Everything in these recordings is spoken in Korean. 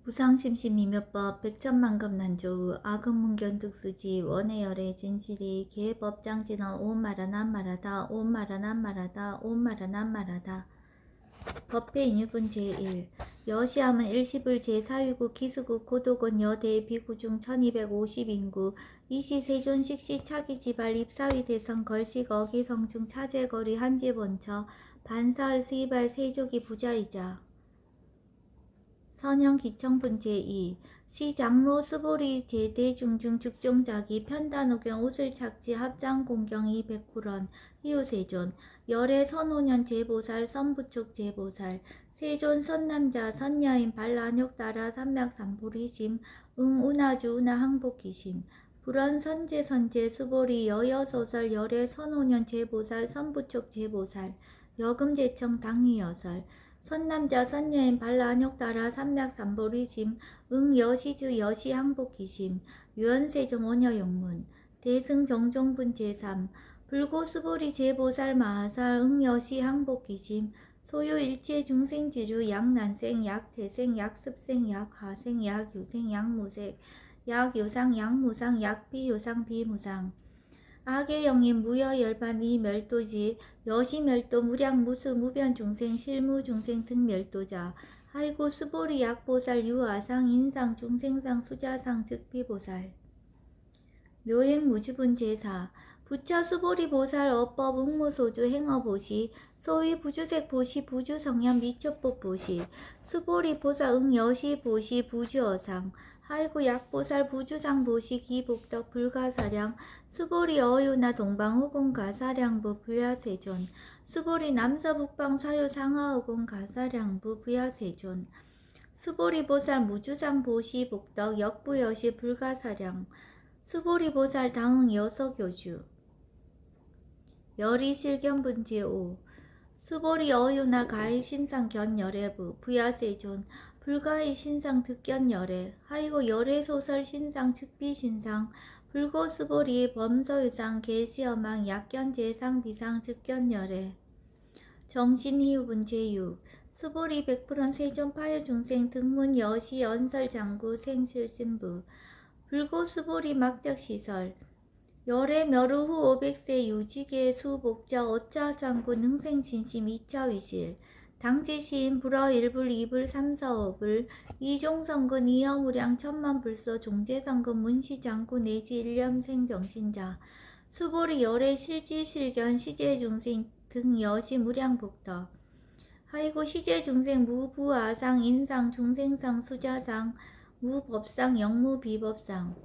무상심심이며법 백천만금난조의 악음문견득수지 원해열의 진실이 계법장진어 온마라난마라다 온마라난마라다 온마라난마라다. 법회인유분 제1 여시함은 일시불 제4위국 기수국 고도군 여대 비구중 1250인구 이시 세존식시 차기지발 입사위 대성 걸식 어기성중 차제거리 한지본처 반사할 수이발 세족이 부자이자 선형 기청분 제2 시장로 수보리 제대중중 죽종자기 편단오경 옷을 착지 합장공경이 백불원 희우세존 열애 선오년 제보살 선부촉 제보살 세존 선남자 선야인 발란욕따라 삼맥삼보리심 응운하주 운하항복기심 불원 선제 수보리 여여소설 열애 선오년 제보살 선부촉 제보살 여금제청 당희여설 선남자 선여인 발란욕따라 삼맥삼보리심 응여시주 여시항복기심 유언세종 원여용문 대승정종분 제3 불고수보리 제보살 마하살 응여시항복기심 소요일체 중생지류 약난생 약태생 약습생 약화생 약유생 약무색 약요상 약무상 약비요상 비무상 악의 영인 무여열반 이멸도지 여시멸도 무량무수 무변중생 실무중생 등멸도자 하이고 수보리 약보살 유아상 인상 중생상 수자상 즉비보살 묘행무주분 제4 부처 수보리 보살 어법 응무소주 행어보시 소위 부주색 보시 부주성현 미초법 보시 수보리 보살 응여시 보시 부주어상 하이고 약보살 부주장 보시 기복덕 불가사량 수보리 어유나 동방후군 가사량부 부야세존 수보리 남서북방 사유 상하후군 가사량부 부야세존 수보리 보살 무주장 보시 복덕 역부여시 불가사량 수보리 보살 당응 여서교주 열이 실견분 제5 수보리 어유나 가히 신상 견열애부 부야세존 불가히 신상 득견열애 하이고 열애 소설 신상 측비 신상 불고 수보리 범서유상 계시어망 약견제상 비상 즉견열애 정신희우분 제6 수보리 백불원 세존 파유중생 등문 여시 연설장구 생실신부 불고 수보리 막작시설 열애 멸후 후 500세 유지계 수복자 어짜장구 능생신심 2차위실 당지시인 불어 1불 2불 3사업을 이종성근 이어무량 천만불서 종제성근 문시장구 내지 일념생정신자 수보리 열애 실지실견 시제중생 등 여시 무량복덕 하이고 시제중생 무부아상 인상 중생상 수자상 무법상 영무비법상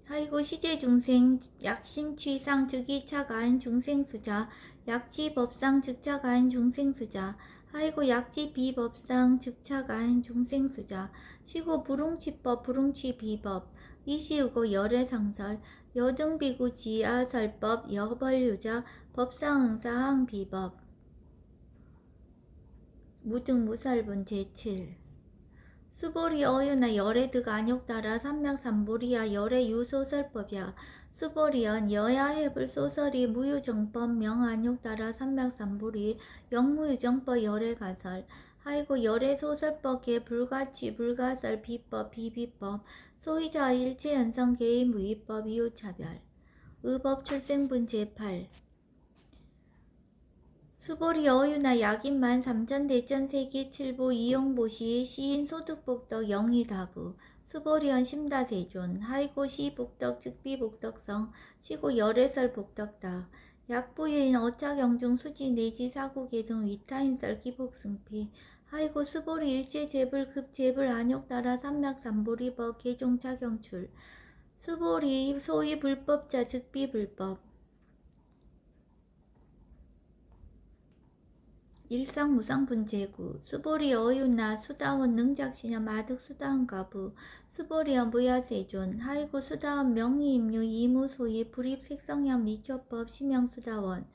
하이고 시제중생 약심취상 즉이차가한 중생수자 약지법상 즉차가한 중생수자 하이고 약지비법상 즉차가한 중생수자 시고 불웅취법 불웅취비법 이시우고 열애상설 여등비구 지아설법 여벌유자 법상응사항 비법 무등무설분 제7 수보리 어유나 열애득 안욕따라 삼맥삼보리야 열애 유소설법이야 수보리연 여야해불 소설이 무유정법 명안욕따라 삼맥삼보리 영무유정법 열애가설 하이고 열애소설법계 불가취 불가설 비법 비비법 소위자 일체연성 개인 무위법 이유차별 의법 출생분 제8 수보리 어유나 약인만 삼천대천 세기 칠보 이용보시 시인 소득복덕 영의다부 수보리언 심다세존 하이고 시복덕 즉비복덕성 시고 열애설 복덕다 약부유인 어차경중 수지 내지 사고계등 위타인설 기복승피 하이고 수보리 일제제불 급제불 안욕따라 삼맥삼보리법 계종차경출 수보리 소위 불법자 즉비불법 일상무상분 제9 수보리 어유나 수다원 능작시녀 마득 수다원 가부 수보리언 무야세존 하이고 수다원 명의임류 이무소위 불입색성형 미초법 심형수다원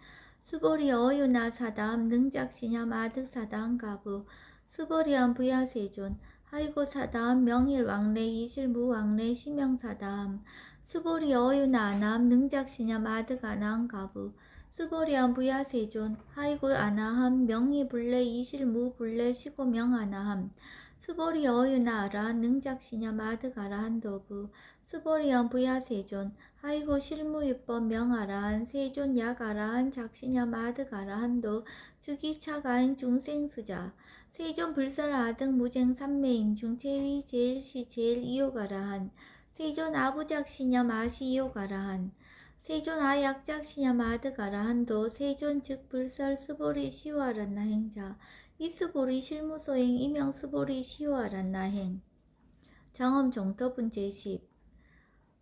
수보리 어유나 사다음 능작시녀 마득 사다원 가부 수보리언 부야세존 하이고 사다음 명일왕래 이실무왕래 심형사다음 수보리 어유나 아남 능작시녀 마득 아나원 가부 수보리안 부야세존 하이고 아나함 명의불례 이실무불례 시고명 아나함 수보리 어유나 아라 능작시냐 마드가라 한도부 수보리안 부야세존 하이고 실무유법 명아라한 세존 약아라한 작시냐 마드가라 한도 즉이차가인 중생수자 세존 불설아등 무쟁 삼매인 중 제위 제일시 제일 이요가라한 세존 아부작시냐 마시이요가라한 세존 아약작시냐 마드가라 한도 세존 즉 불설 스보리 시와란나 행자 이스보리 실무소행 이명 스보리 시와란나 행 장엄 정터분 제10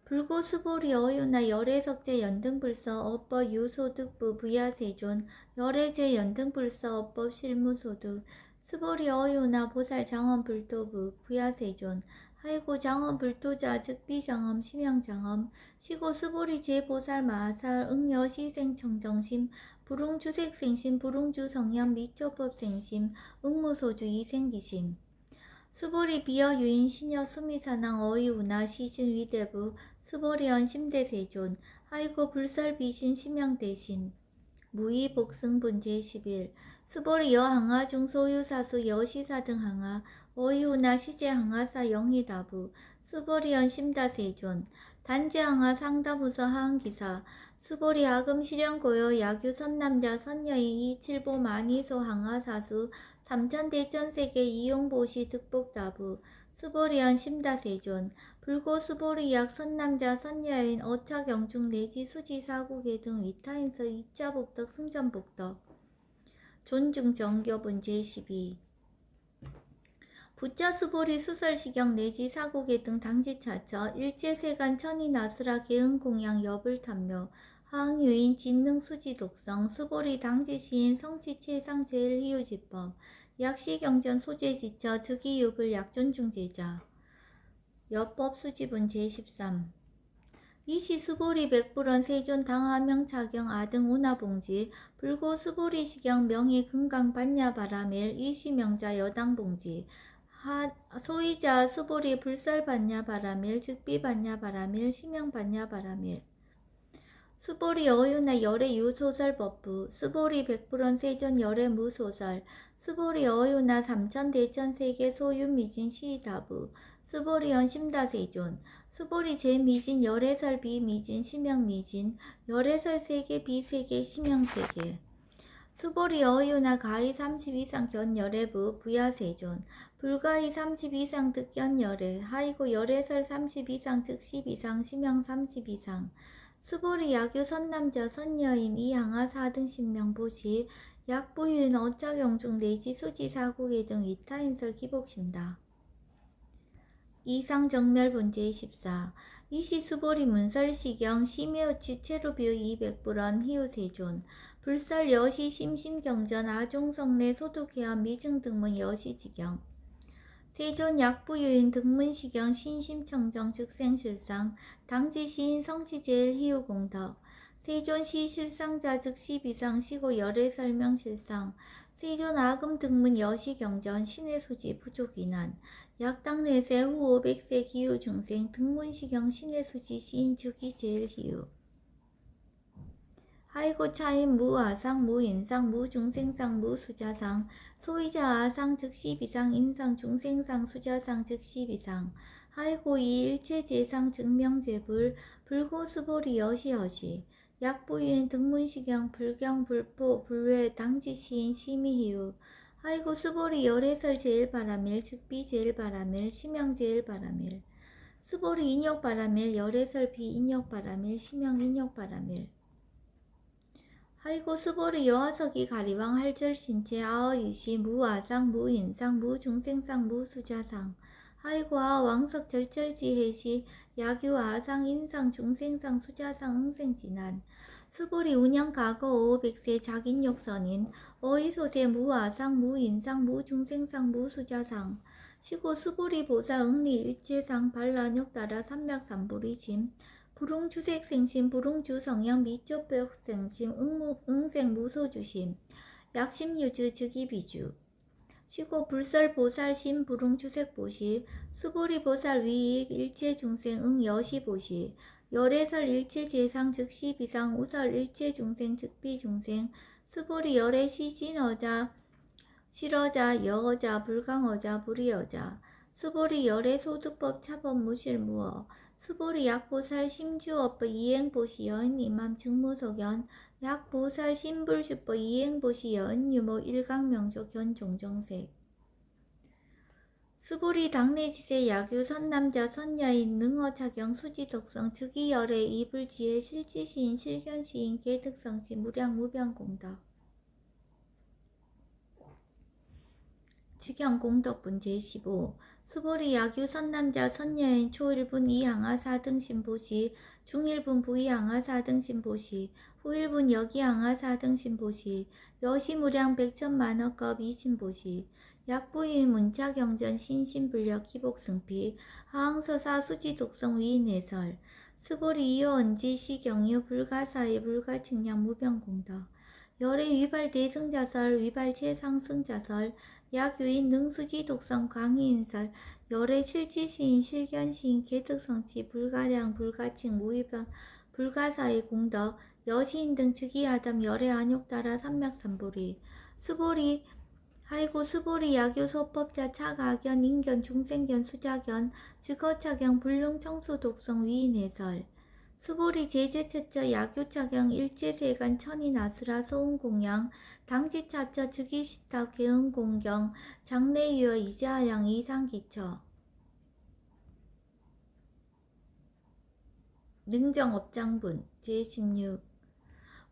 불고 스보리 어유나 열애석제 연등불서 업법 유소득부 부야세존 열애제 연등불서 업법 실무소득 스보리 어유나 보살 장엄 불도부 부야세존 하이고 장엄 불도자 즉 비장엄 심양장엄 시고 스보리 제보살 마살 응여시생 청정심 불웅주색생심 불웅주 성현 미초법생심 응무소주 이생기심 수보리 비어 유인 시녀 수미사낭 어이우나 시신 위대부 수보리언 심대세존 하이고 불설 비신 심양대신 무의 복승분 제11 수보리 여항하 중소유사수 여시사 등 항하 어이우나 시제 항하사 영희다부 수보리언 심다세존 단지항하 상다부서 하항기사 수보리 아금 실현고요 야규 선남자 선여인 이칠보 만이소 항하사수 삼천대천세계 이용보시 득복다부 수보리언 심다세존 불고 수보리약 선남자 선여인 어차경중 내지 수지사국의 등 위타인서 이자복덕 승전복덕 존중정교분 제12 부자 수보리 수설시경 내지 사국의 등 당지차처 일제세간 천이나스라 개응공양 여불탐묘 하응유인 진능수지독성 수보리 당지시인 성취체상 제일희유지법 약시경전 소재지처 즉이유불 약존중제자 여법수지분 제13 이시 수보리 백불원 세존 당하명차경 아등 오나봉지 불고 수보리 시경 명의 금강 반야바라밀 이시명자 여당봉지 소이자 수보리 불설반야바라밀 즉비반야바라밀 심영반야바라밀 수보리 어유나 열애 유소설법부 수보리 백불원 세존 열애 무소설 수보리 어유나 삼천대천세계 소유미진 시다부 수보리언 심다세존 수보리 제미진 열애설 비미진 심영미진 열애설 세계 비세계 심영세계 수보리 어유나 가히 30 이상 견열애부 부야세존 불가히 30 이상 득견열애 하이고 열애설 30 이상 즉 10 이상 심영 30 이상 수보리 야규 선남자 선여인 이항하 4등 신명보시 약부유인 어짜경중 내지 수지사국의 등 위타인설 기복심다. 이상정멸분 제14 이시 수보리 문설시경 심해우치 체루비의 200불원 희우세존 불설 여시 심심경전 아종성례 소득회원 미증등문 여시지경 세존 약부유인 등문시경 신심청정 즉생실상 당지시인 성취제일 희우공덕 세존 시실상자 즉 10이상 시고 열애 설명실상 세존 아금 등문 여시경전 신의수지 부족이난 약당내세 후 500세 기후중생 등문시경 신의수지 시인 즉이 제일 희우 하이고 차인 무아상 무인상 무중생상 무수자상 소이자 아상 즉 10이상 인상 중생상 수자상 즉 10이상 하이고 이일체제상 증명제불 불고수보리 여시여시 약부유인 등문시경 불경 불포 불외 당지시인 심의희우 하이고 수보리 열애설 제일바라밀 즉비 제일바라밀 심영 제일바라밀 수보리 인욕바라밀 열애설 비인욕바라밀 심영 인욕바라밀 하이고 수보리 여하석이 가리왕 할절신체 아어이시 무아상 무인상 무중생상 무수자상 하이고 아왕석 절절지해시 야규 아상 인상 중생상 수자상 응생진한 수보리 운영 과거 500세 작인욕선인 어이소세 무아상 무인상 무중생상 무수자상 시고 수보리 보사 응리 일체상 반란욕 따라 삼맥삼보리심 불웅주색생심 불웅주성형 미초벽생심 응생무소주심 약심유주 즉이비주 시고 불설보살심 불웅주색보시 수보리보살 위익 일체중생 응여시보시 열애설 일체재상 즉 시비상 우설 일체중생 즉 비중생 수보리 열애 시진어자 실어자 여어자 불강어자 불이어자 수보리 열애 소득법 차법 무실무어 수보리 약보살 심주업법 이행보시 여인이맘 증무석연 약보살 심불주법 이행보시 여인유모 일강명조 견종정색 수보리 당내지세 야규 선남자 선여인 능어차경 수지독성 즉이열애 이불지혜 실지시인 실견시인 개특성지 무량무변공덕 직영공덕분 제15 수보리 야규 선남자 선여인 초일분 이항하 4등 신보시 중일분 부이항하 4등 신보시 후일분 여기항하 4등 신보시 여시무량 백천만억겁 이신보시 약부인 문자경전 신신불력 기복승피 하항서사 수지독성 위인해설 수보리 이호 언지 시경유 불가사의 불가측량 무병공덕 열애 위발 대승자설 위발 최상승자설 약유인 능수지 독성 광희인설 열애 실지시인 실견시인 개특성치 불가량 불가칭 무위변 불가사의 공덕 여시인 등 즉위하담 열애 안욕따라 삼맥삼보리 수보리 하이고 수보리 야교 소법자 차가견 인견 중생견 수자견 즉어차경 불능청수 독성 위인해설 수보리 제제처처 야교차경 일제세간 천인아수라 소음공양 당지차처 즉위시타 개음공경 장래유어 이자양 이상기처 능정업장분 제16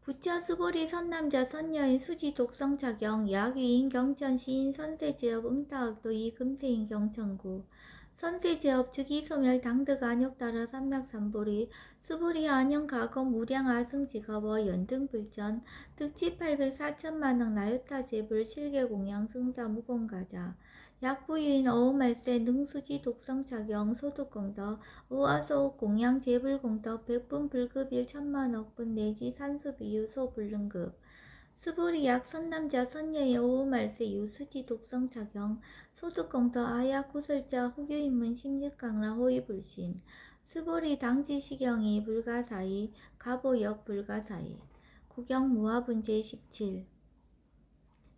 부처 수보리 선남자 선여인 수지 독성차경 야귀인 경천 시인 선세제업 응타학도 이금세인 경천구 선세제업 즉이소멸 당득 안욕따라 삼맥삼보리 수보리 안영 가검 무량 아승지가워 연등불전 득지 800-4천만억 나요타제불 실계공양 승사 무공가자 약부유인 어우말세 능수지 독성차경 소득공덕 우아소 공양 재불공덕 백분 불급일 천만억분 내지 산수비유 소불능급 수보리 약 선남자 선녀의 오우말세 유수지 독성차경 소득공덕 아약 구설자 후교인문 심직강라 호위불신 수보리 당지시경이 불가사의 가보역 불가사의 구경무화분 제17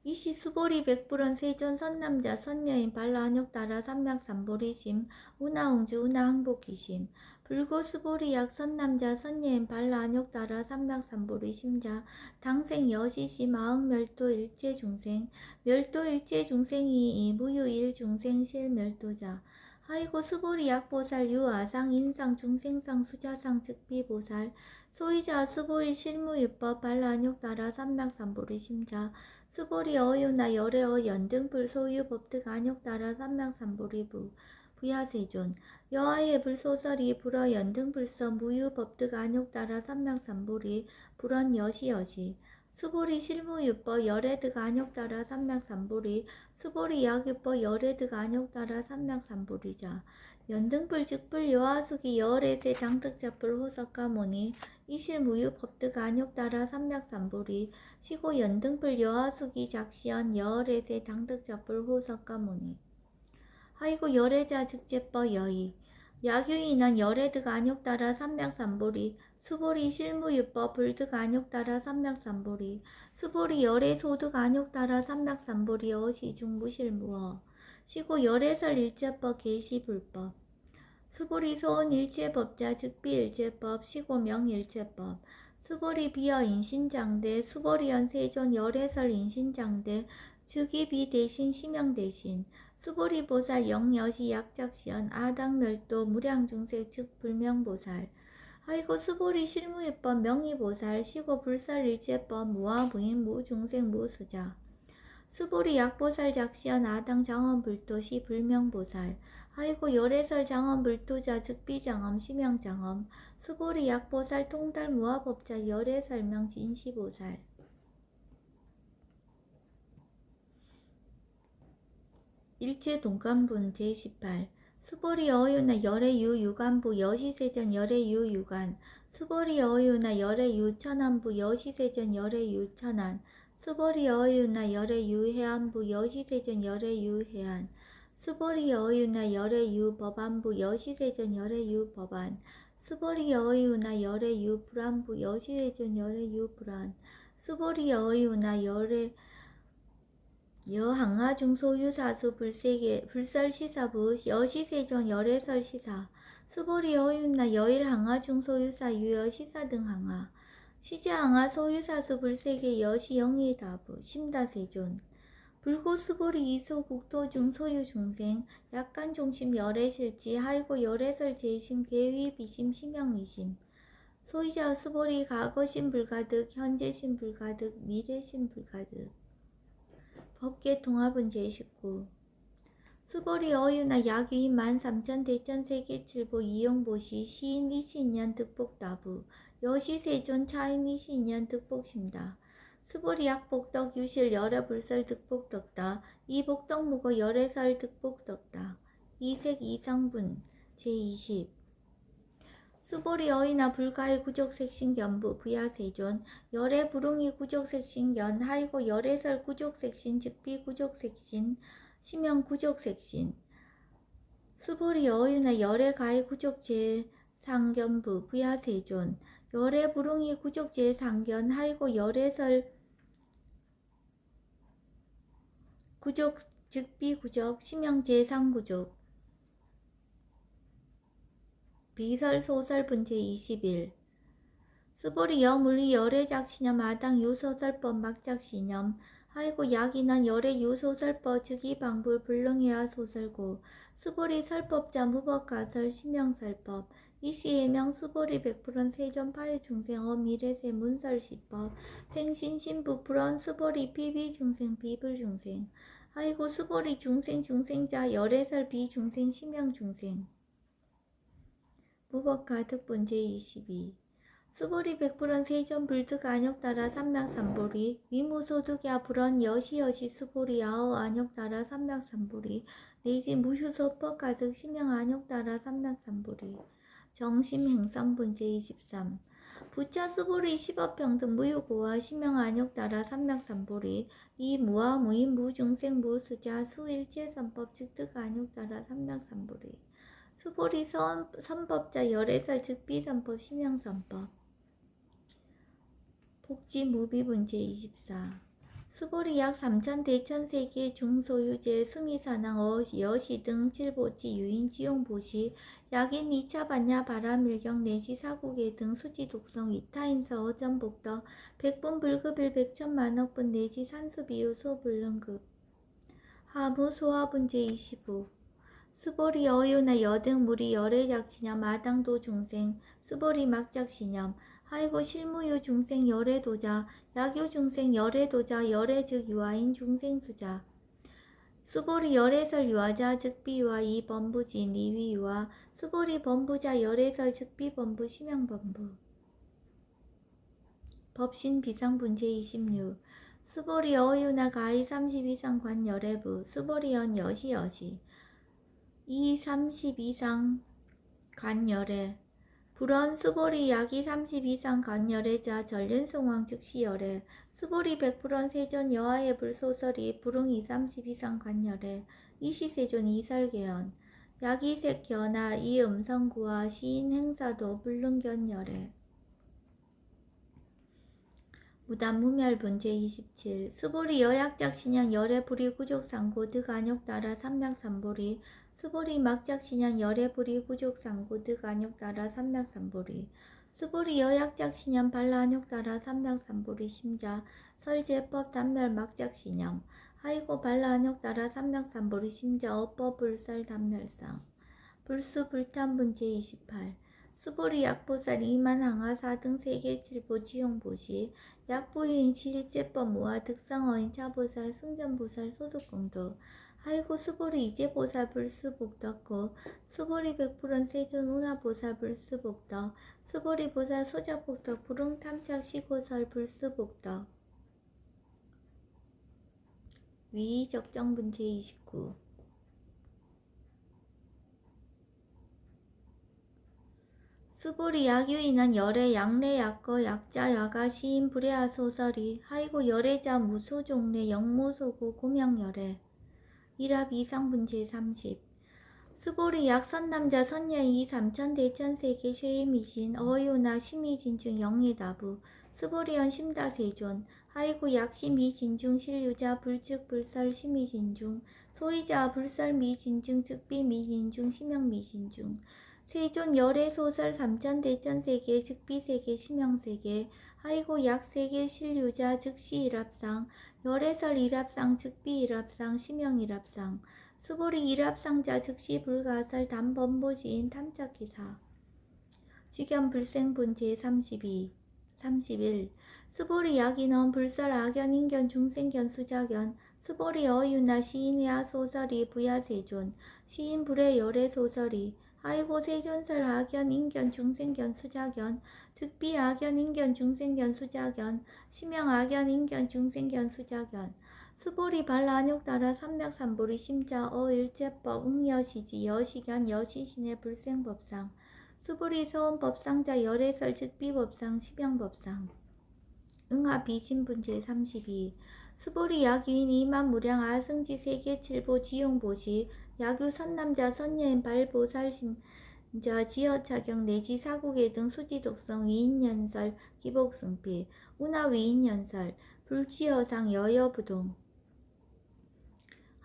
이시 수보리 백불원 세존 선남자 선여인 발라한욕따라 삼맥삼보리심 운하웅주 운하항복기심 불고 수보리약 선남자 선여인 발라한욕따라 삼맥삼보리심자 당생 여시심 아흥멸도 일체중생 멸도 일체중생이 무유일중생 실멸도자 하이고 수보리 약보살 유아상 인상 중생상 수자상 즉비보살 소이자 수보리 실무유법 발라한욕따라 삼맥삼보리심자 수보리 어유나 열애어 연등불 소유 법득 안욕따라 삼맥삼보리부 부야세존 여아의 불소설이 불어 연등불서 무유 법득 안욕따라 삼맥삼보리 불언 여시여시 수보리 실무유법 열애득 안욕따라 삼맥삼보리 수보리 약유법 열애득 안욕따라 삼맥삼보리자 연등불 즉불 여하수기 열애세 당득자불 호석가모니 이실무유 법득 안욕따라 삼맥삼보리 시고 연등불 여하수기 작시연 여월애세 당득자불 호석가모니 하이고 열애자 즉제법 여의 야규인한 열애득 안욕따라 삼맥삼보리 수보리 실무유법 불득 안욕따라 삼맥삼보리 수보리 열애소득 안욕따라 삼맥삼보리 어시중 무실무어 시고 열애설 일제법 계시불법 수보리 소은 일체법자 즉비일체법 시고 명일체법 수보리 비어 인신장대 수보리연 세존 열애설 인신장대 즉이비 대신 시명 대신 수보리 보살 영여시 약작시연 아당멸도 무량중생 즉 불명보살 하이고 수보리 실무유법 명의보살 시고 불설일체법 무아부인 무중생 무수자 수보리 약보살 작시연 아당 장엄불도시 불명보살 하이고 열애설 장엄불도자 즉비장엄 시명장엄 수보리 약보살 통달 무아법자 열애설명 진시보살 일체동관분 제18 수보리 어유나 열애유 유관부 여시세전 열애유 유관 수보리 어유나 열애유 천안부 여시세전 열애유 천안 수보리 어유나 열애유 해안부 여시세전 열애유 해안 수보리 어유나 열애유 법안부 여시세전 열애유 법안 수보리 여의우나 열의 유 불안부 여시세존 열의 유 불안 수보리 여의우나 열의 여항하 중소유사수 불세계 불설시사부 여시세존 열애설시사 수보리 여의우나 여일항하 중소유사 유여시사 등 항하 시제항하 소유사수 불세계 여시 영일다부 심다세존 불고수보리 이소 국토 중소유 중생 약간 중심 열애실지 하이고 열애설 제심 계위 비심 심양위심 소유자 수보리 과거심 불가득 현재심 불가득 미래심 불가득 법계 통합은 제19 수보리 어유나 약유인 13,000 대천 세계칠보 이용보시 시인 이시인년 득복다부 여시세존 차인 이시인년 득복심다 수보리 약복덕 유실 열애불설 득복덕다 이복덕무거 열애설 득복덕다 이색 이상분 제20 수보리 어이나 불가의 구족색신견부 부야세존 열애 불응이 구족색신견 하이고 열애설 구족색신 즉비 구족색신 시명 구족색신 수보리 어유나 열애 가의 구족제 상견부 부야세존 열애 불응이 구족제 상견 하이고 열애설 구족 즉비 구적 시명 제상구족 비설 소설 분제 21 수보리 여물리 열애작시념 마당 유소설법 막작시념 하이고 약인한 열애 유소설법 즉이방불 불능해야 소설고 수보리 설법자 무법가설 심명설법 이시해명 수보리 100% 세존파의 중생 어미래세 문설시법 생신신부 불언 수보리 비비중생 비불중생 하이고 수보리 중생 중생자 열애설 비중생 심명중생 무법가 득본제 22 수보리 100% 세존 불득 안욕따라 삼맥삼보리 위무소득야 불언 여시여시 수보리 아오 안욕따라 삼맥삼보리 내지 무휴소법 가득 심형 안욕따라 삼맥삼보리 정심행성분제 23 부차 수보리 십업평등 무유고와 심형 안욕따라 삼맥삼보리 이 무와 무인 무중생 무수자 수일체선법 즉득 안욕따라 삼맥삼보리 수보리 선법자 열애설 즉비선법 심형선법 복지무비분제 24 수보리 약 3,000 대천세계 중소유제 수미사낭 여시 등 칠보지 유인 지용보시 약인 2차 반야 바람일경 내시 사국의 등 수지독성 위타인서 어전복덕 백분 불급일 백천만억분 내지 산수비유 소불능급 하무소화분제 25 수보리 어유나 여등 무리 열애작시념 마당도 중생 수보리 막작시념 하이고 실무유 중생 열애도자 약유 중생 열애도자 열애즉 유아인 중생수자 수보리 열애설 유아자 즉비유아 이범부진 이위유아 수보리 범부자 열애설 즉비범부 심양범부 법신 비상분제 26 수보리 어유나 가이 30 이상 관 열애부 수보리 연 여시여시 이 30 이상 간열애 불언 수보리 약이 30 이상 간열애자 전륜성왕 즉시열애 수보리 100% 세존 여하의 불소설이 불응이 30 이상 간열애 이시세존 이설계연 약이 색견하 이 음성구와 시인 행사도 불능견열애 무단무멸분제 27 수보리 여약작신양 열애 불이 구족상고 득안욕따라 삼맥삼보리 수보리 막작신양 열애 불이 구족상고 득안욕따라 삼맥삼보리 수보리 여약작신양 발라안욕따라 삼맥삼보리 심자 설제법 단멸 막작신양 하이고 발라안욕따라 삼맥삼보리 심자 어법불설 단멸상 불수불탄분제 28 수보리 약보살 이만항하 4등 세계칠보 지용보시 약보인 실제법 무아 득상어인 차보살 승전보살 소득공도 하이고 수보리 이제보살 불수복덕고 수보리 100% 세존 운하보살 불수복덕 수보리 보살 소자복덕 불응탐착 시고설 불수복덕 위적정분제 29 수보리 약유인한 열애 약내 약거 약자 야가 시인 불애하 소설이 하이고 열애자 무소종래 영모소고 고명열애 일합 이상분제 30 수보리 약선남자 선녀이 삼천 대천세계 쉐이미신 어이오나 심의진중 영예다부 수보리언 심다세존 하이고 약심이진중 신류자 불측불설 심의진중 소이자 불설미진중 즉비미진중 심영미진중 세존 열애소설 삼천 대천세계 즉비세계 심영세계 하이고 약세계 신류자 즉시일합상 열애설 일합상 즉비일합상 심영일합상 수보리 일합상자 즉시 불가설 단번보지인 탐착기사 직연불생분 제32 31 수보리 약인원 불설 악연 인견 중생견 수작연 수보리 어유나 시인의 소설이 부야세존 시인 불의 열의 소설이 아이고 세존설 악연 인견 중생견 수작연 즉비 악연 인견 중생견 수작연 심형 악연 인견 중생견 수작연 수보리 발라안욕 따라 삼맥삼보리 심자 어일제법 응여시지 여시견 여시신의 불생법상 수보리 서원법상자 열애설 즉비법상 심형법상 응하비신분 제32 수보리 약유인 이만무량 아승지 세계칠보 지용보시 약유 선남자 선녀인 발보살심자 지어차경 내지 사국의 등 수지독성 위인연설 기복승필 운하위인연설 불지어상 여여부동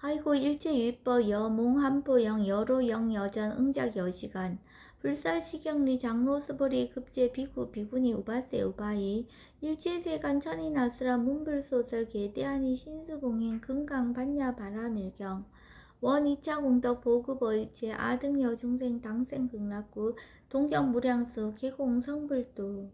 아이고 일제유법 여몽 한포영 여로영 여전 응작 여시간 불살시경리 장로수보리 급제 비구 비구니 우바세 우바이 일제세간 천인아수라 문불소설 계대하니 신수봉행 금강 반야 바라밀경 원 2차 공덕 보급어일체 아등여 중생 당생 극락구 동경무량수 계공 성불도